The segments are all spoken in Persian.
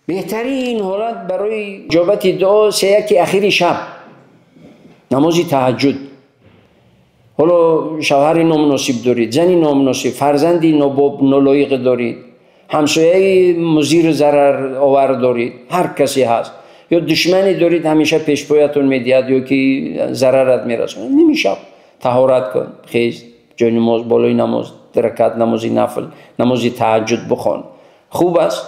بهترین حالت برای اجابت دعا سه اخیر شب، نماز تهجد. حالا شوهر نامناسب دارید، زنی نامناسب، فرزندی نالایق دارید، همسایه مضر ضرر آور دارید، هر کسی هست، یا دشمنی دارید همیشه پیش پایتون میدید یا که ضررت میرسونه، نمیشه طهارت کن، خیز جای نماز، بالای نماز، رکعت نماز نفل، نماز تهجد بخوان. خوب است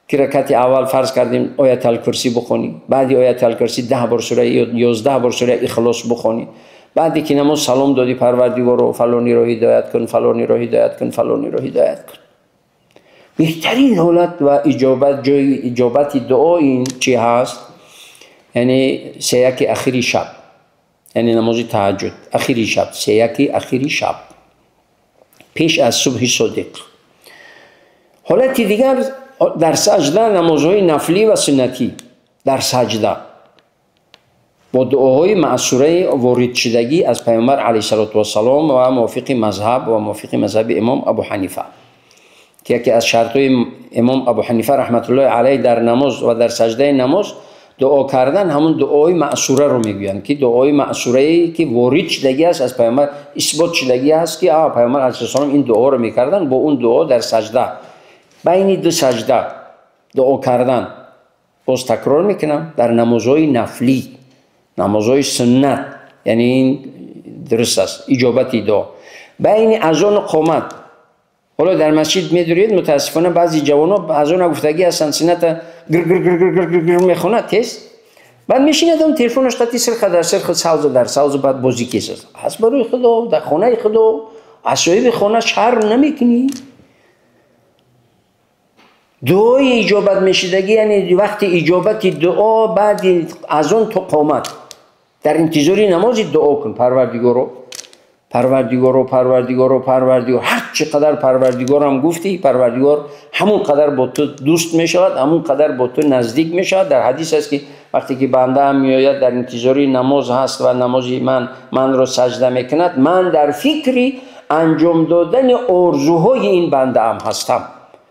که رکعت اول فرض کردیم آیت الکرسی بخونی، بعدی آیت الکرسی 10 بار سوره یا 11 بار سوره اخلاص بخونی، بعدی که نماز سلام دادی پروردگارو فلانی رو هدایت کن، فلانی رو هدایت کن، فلانی رو هدایت کن. بهترین حالت و اجابت، جای اجابت دعا این چی هست؟ یعنی سه اخیر شب، یعنی نماز تهجد اخیر شب، سه اخیر شب پیش از صبح صادق. حالت دیگر در سجده، نمازهای نفلی و سنتی در سجده با دعاهای معصوره وارد شدگی از پیامبر علیه السلام و موافق مذهب و موافق مذهب امام ابو حنیفه، که یکی از شرطهای امام ابو حنیفه رحمت الله علیه در نماز و در سجده نماز دعا کردن همون دعای معصوره رو میگویند، که دعای معصوره‌ای که وارد شدگی است از پیامبر، اثبات شدگی است که پیامبر علیه السلام این دعا رو میکردن. با اون دعا در سجده، بین دو سجده دعا کردن. باز تکرار میکنم، در نمازهای نفلی، نمازهای سنت، یعنی این درست است اجابت دعا. بین اذان و قامت، حالا در مسجد میدونید متاسفانه بعضی جوانا اذان گفتگی هستن، سنت گر گر گر گر گر گر گر میخونه تیز، بعد میشینه دم تلفنش قطعی سرخ در سرخ ساوز در ساوز، بعد بازی کیسه هست برای خدا در خانه خدا اصحاب خانه شرم نمیکنی. دعای اجابت میشدگی یعنی وقت اجابت دعا بعد از اون تو قامت در انتظاری نماز دعا کن، پروردگارو پروردگارو پروردگارو پروردگار، هر چقدر پروردگار هم گفتی، پروردگار همون قدر با تو دوست میشود، همون قدر با تو نزدیک میشود. در حدیث است که وقتی که بنده هم میآید در انتظاری نماز هست و نمازی من رو سجده میکند، من در فکری انجام دادن آرزوهای این بنده هم هستم.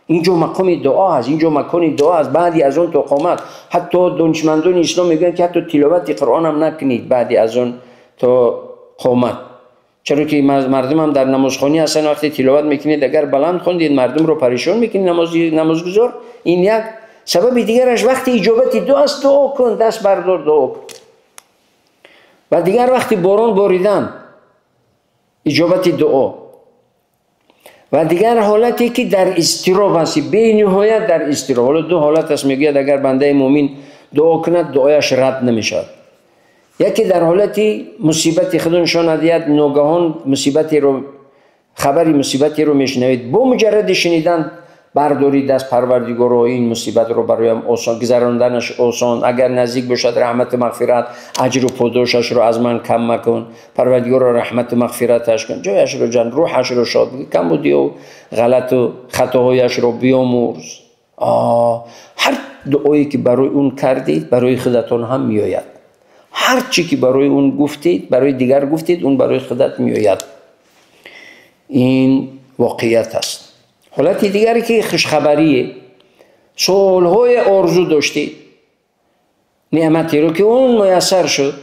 اینجا مقام دعا هست، اینجا مکان دعا هست. بعدی از اون تا قامت، حتی دانشمندان اسلام میگن که حتی تلاوت قرآن هم نکنید بعدی از اون تا قامت، چرا که مردم هم در نمازخوانی هستن وقتی تلاوت میکنید اگر بلند خوندید مردم رو پریشان میکنید نمازگزار. این یک سبب دیگرش وقتی اجابت دعا است، دعا کن، دست بردار دعا کن. و دیگر وقتی باران باریدن اجابت دعا. و دیگر حالتی که در اضطراب هستی، به نهایت در اضطراب. حالا دو حالت است میگوید اگر بنده مؤمن دعا کند دعایش رد نمیشود. یکی در حالتی مصیبت خدا نشان دهد، ناگهان مصیبتی رو، خبری مصیبتی رو میشنوید، با مجرد شنیدن بردارید دست پروردگار رو، این مصیبت رو برایم آسان گذراندنش آسان، اگر نزدیک باشد رحمت مغفرت اجر و پاداشش رو از من کم مکن، پروردگار رو رحمت مغفرتش کن، جایش رو جان روحش رو شاد کم بودی و غلط و خطاهایش رو بیامرز. هر دعایی که برای اون کردید برای خودتون هم میآید، هر چی که برای اون گفتید برای دیگر گفتید اون برای خودت میآید. این واقعیت است. حالت دیگری که خوشخبریه، سالهای آرزو داشتید نعمتی رو که اون میسر شد،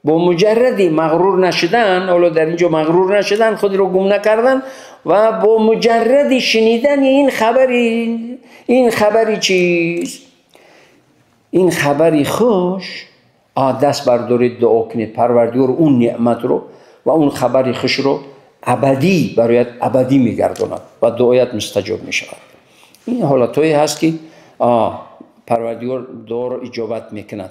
با مجردی مغرور نشدن، حالا در اینجا مغرور نشدن، خود رو گم نکردن و با مجرد شنیدن این خبری چیز، این خبری خوش، دست بردارید دعا کنید پروردگار اون نعمت رو و اون خبری خوش رو ابدی برایت ابدی میگرداند و دعایت مستجاب میشود. این حالتایی هست که پروردگار دعا رو اجابت میکند.